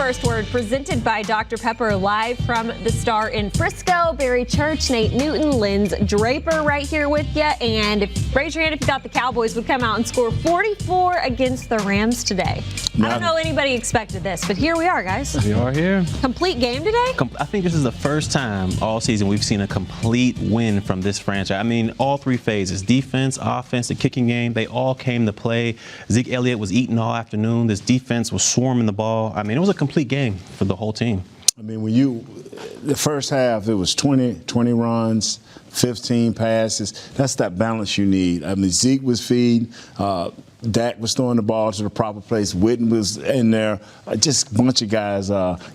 First Word, presented by Dr. Pepper, live from the Star in Frisco. Barry Church, Nate Newton, Linz Draper right here with you. And raise your hand if you thought the Cowboys would come out and score 44 against the Rams today. I don't know anybody expected this, but here we are, guys. We are here. Complete game today? I think this is the first time all season we've seen a complete win from this franchise. I mean, all three phases, defense, offense, the kicking game, they all came to play. Zeke Elliott was eating all afternoon. This defense was swarming the ball. I mean, it was a complete game for the whole team. I mean, the first half, it was 20 runs, 15 passes. That's that balance you need. I mean, Zeke was feeding. Dak was throwing the ball to the proper place. Witten was in there. Just a bunch of guys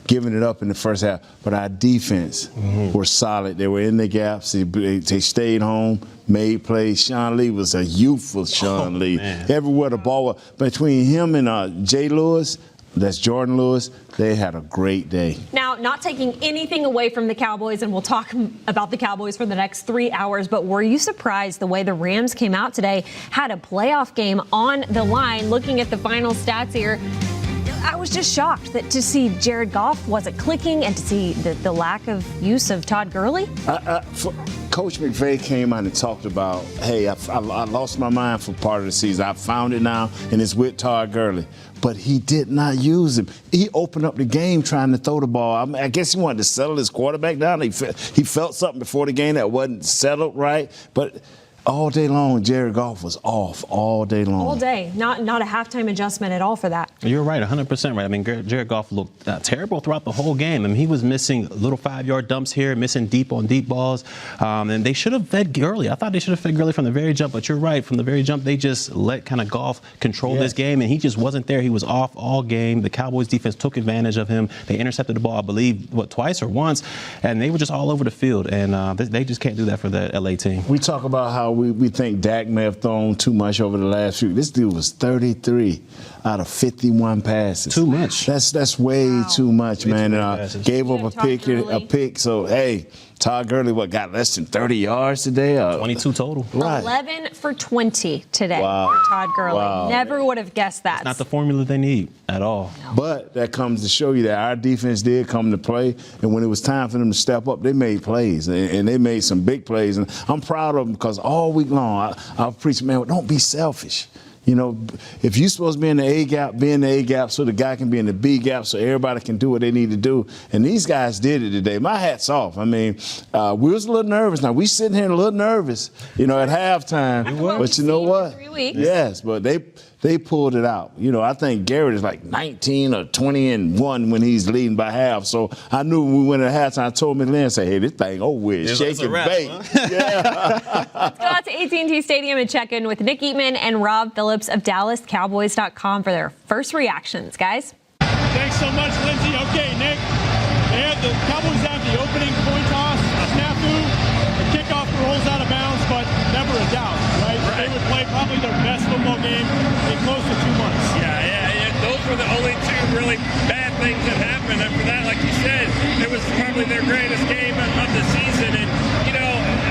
giving it up in the first half. But our defense were solid. They were in the gaps. They stayed home, made plays. Sean Lee was a youthful Sean Lee. Man. Everywhere the ball was. Between him and Jay Lewis, that's Jordan Lewis, they had a great day. Now, not taking anything away from the Cowboys, and we'll talk about the Cowboys for the next 3 hours, but were you surprised the way the Rams came out today, had a playoff game on the line? Looking at the final stats here, I was just shocked that to see Jared Goff wasn't clicking and to see the lack of use of Todd Gurley. Coach McVay came out and talked about, hey, I lost my mind for part of the season. I found it now, and it's with Todd Gurley. But he did not use him. He opened up the game trying to throw the ball. I guess he wanted to settle his quarterback down. He felt something before the game that wasn't settled right. But all day long, Jared Goff was off all day long. All day. Not a halftime adjustment at all for that. You're right, 100% right. I mean, Jared Goff looked terrible throughout the whole game. I mean, he was missing little 5-yard dumps here, missing deep on deep balls. And they should have fed Gurley. I thought they should have fed Gurley from the very jump. But you're right. From the very jump, they just let kind of Goff control this game. And he just wasn't there. He was off all game. The Cowboys defense took advantage of him. They intercepted the ball, I believe, twice or once. And they were just all over the field. And they just can't do that for the L.A. team. We talk about how we think Dak may have thrown too much over the last few. This dude was 33 out of 51 passes. Too much. That's way too much, man. Gave up a pick. So, hey, Todd Gurley, got less than 30 yards today? 22 total. Right. 11 for 20 today for Todd Gurley. Wow. Never would have guessed that. It's not the formula they need at all. No. But that comes to show you that our defense did come to play, and when it was time for them to step up, they made plays, and they made some big plays. And I'm proud of them because all week long I've preached, man, don't be selfish. You know, if you're supposed to be in the A gap, be in the A gap so the guy can be in the B gap so everybody can do what they need to do. And these guys did it today. My hat's off. I mean, we was a little nervous. Now, we sitting here a little nervous, at halftime. But you know what? 3 weeks. Yes, but they pulled it out. I think Garrett is like 19 or 20-1 when he's leading by half. So I knew when we went at halftime, I told Lynn, say, hey, this thing over with. Shake and bake. Huh? Yeah. Let's go out to AT&T Stadium and check in with Nick Eatman and Rob Phillips of DallasCowboys.com for their first reactions, guys. Thanks so much, Lindsay. Okay, Nick, the Cowboys have the opening coin toss, a snafu, the kickoff rolls out of bounds, but never a doubt, right? They would play probably their best football game in close to 2 months. Yeah. Those were the only two really bad things that happened. After that, like you said, it was probably their greatest game of the season. And,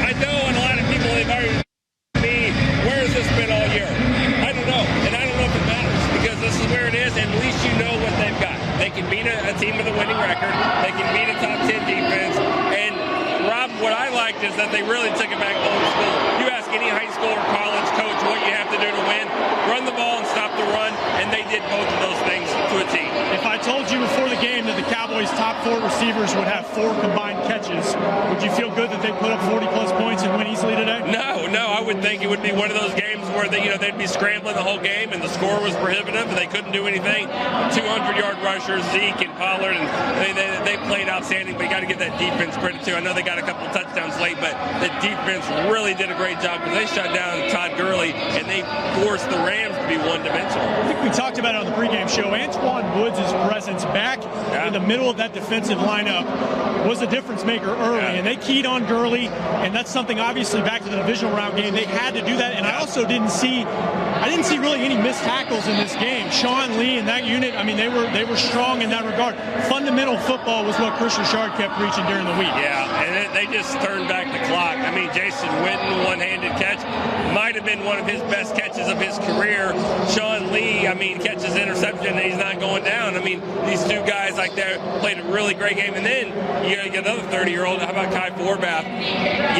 I know and a lot of people have argued with me, where has this been all year? I don't know. And I don't know if it matters because this is where it is, and at least you know what they've got. They can beat a team with a winning record. They can beat a top 10 defense. And, Rob, what I liked is that they really took it back old school. You ask any high school or college coach what you have to do to win, run the ball and stop the run, and they did both of those things to a team. If I told you before the game that the Cowboys' top 4 receivers would have 4 combined catches, would you feel good that they put up 40-plus points and win easily today? No, I would think it would be one of those games where they'd be scrambling the whole game and the score was prohibitive and they couldn't do anything. 200-yard rushers, Zeke and Pollard, and they played outstanding, but you got to give that defense credit too. I know they got a couple touchdowns late, but the defense really did a great job because they shut down Todd Gurley and they forced the Rams to be one-dimensional. I think we talked about it on the pregame show. Antoine Woods' presence back in the middle of that defensive lineup was a difference maker early, and they keyed on Gurley, and that's something obviously back to the divisional round game. They had to do that, and I also didn't see I didn't see really any missed tackles in this game. Sean Lee and that unit, I mean, they were strong in that regard. Fundamental football was what Chris Richard kept preaching during the week. Yeah, and they just turned back the clock. I mean, Jason Witten, one-handed catch, might have been one of his best catches of his career. Sean Lee, I mean, catches interception and he's not going down. I mean, these two guys like that played a really great game. And then you got another 30-year-old. How about Kai Forbath?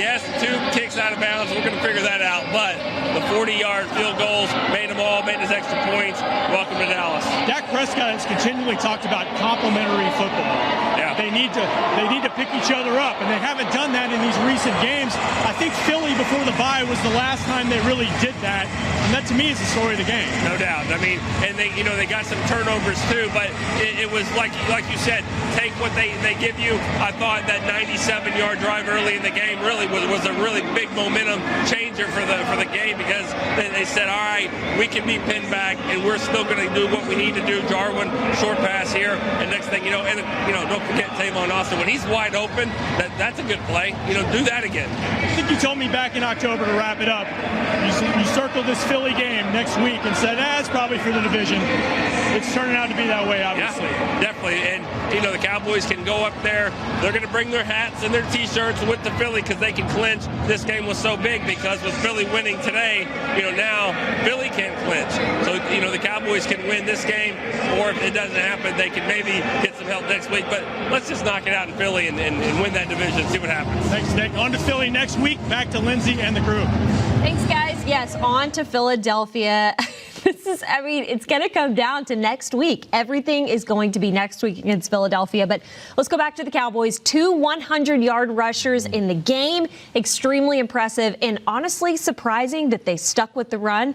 Yes, 2 kicks out of bounds. We're going to figure that out. But the 40-yard field goals made them all, made his extra points. Welcome to Dallas. Dak Prescott has continually talked about complementary football. Yeah. They need to pick each other up, and they haven't done that in these recent games. I think Philly before the bye was the last time they really did that, and that to me is the story of the game. No doubt. I mean, and they got some turnovers too, but it was like you said, take what they give you. I thought that 97-yard drive early in the game really was a really big momentum changer for the game, because they said, all right, we can be pinned back, and we're still going to do what we need to do. Jarwin, short pass here, and next thing you know, don't forget Tavon Austin. When he's wide open, that's a good play. Do that again. I think you told me back in October to wrap it up. You circled this Philly game next week and said, it's probably for the division. It's turning out to be that way, obviously. Yeah, definitely. And, the Cowboys can go up there. They're going to bring their hats and their T-shirts with the Philly because they can clinch. This game was so big because with Philly winning today, now Philly can't clinch. So, the Cowboys can win this game, or if it doesn't happen, they can maybe get some help next week. But let's just knock it out in Philly and win that division, see what happens. Thanks, Nick. On to Philly next week. Back to Lindsay and the crew. Thanks, guys. Yes, on to Philadelphia. It's going to come down to next week. Everything is going to be next week against Philadelphia. But let's go back to the Cowboys. 2 100-yard rushers in the game. Extremely impressive and honestly surprising that they stuck with the run.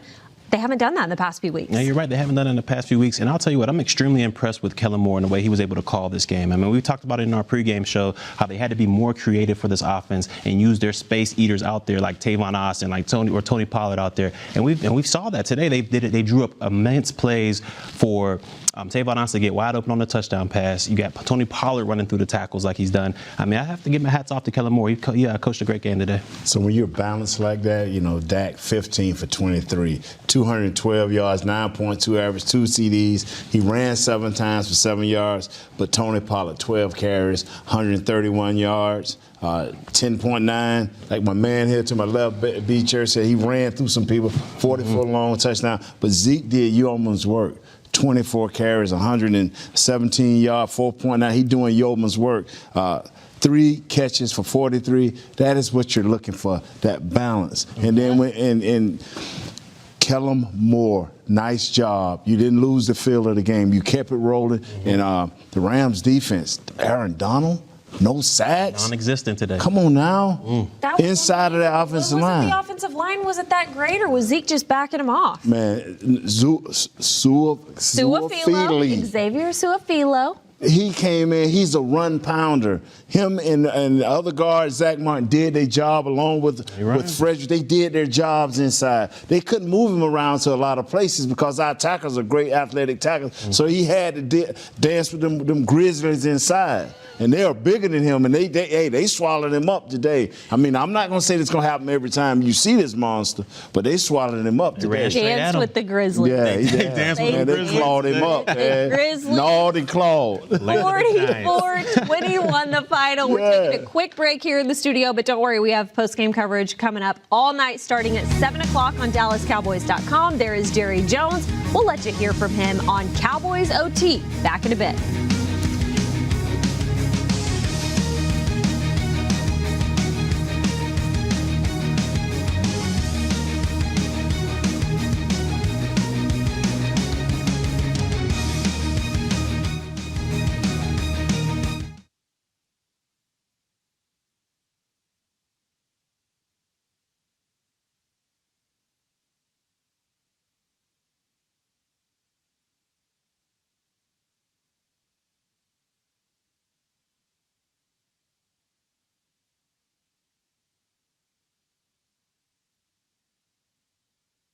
They haven't done that in the past few weeks. No, you're right. They haven't done it in the past few weeks. And I'll tell you what, I'm extremely impressed with Kellen Moore and the way he was able to call this game. I mean, we talked about it in our pregame show, how they had to be more creative for this offense and use their space eaters out there like Tavon Austin, like Tony Pollard out there. And we saw that today. They did it. They drew up immense plays for Tavon Austin to get wide open on the touchdown pass. You got Tony Pollard running through the tackles like he's done. I mean, I have to give my hats off to Kellen Moore. He coached a great game today. So when you're balanced like that, Dak 15 for 23, 212 yards, 9.2 average, 2 CDs. He ran 7 times for 7 yards, but Tony Pollard 12 carries, 131 yards. 10.9, like my man here to my left, B. Church said, he ran through some people, 44-long touchdown. But Zeke did yeoman's work. 24 carries, 117 yards, 4.9. He doing yeoman's work. 3 catches for 43. That is what you're looking for, that balance. And then Kellen Moore, nice job. You didn't lose the feel of the game. You kept it rolling. And the Rams defense, Aaron Donald, no sacks. Non-existent today. Come on now. Inside of that offensive line. The offensive line wasn't that great, or was Zeke just backing him off? Man, Su'a-Filo, Xavier Su'a-Filo. He came in, he's a run pounder. Him and the other guard, Zach Martin, did their job along with Frederick. They did their jobs inside. They couldn't move him around to a lot of places because our tackles are great athletic tackles. So he had to dance with them Grizzlies inside. And they are bigger than him, and they swallowed him up today. I mean, I'm not going to say it's going to happen every time you see this monster, but they swallowed him up today. Danced with the Grizzlies. Yeah, he danced with them. They clawed him up, man. Gnawed and clawed. 44-21 the final. We're taking a quick break here in the studio, but don't worry, we have post-game coverage coming up all night starting at 7 o'clock on DallasCowboys.com. There is Jerry Jones. We'll let you hear from him on Cowboys OT. Back in a bit.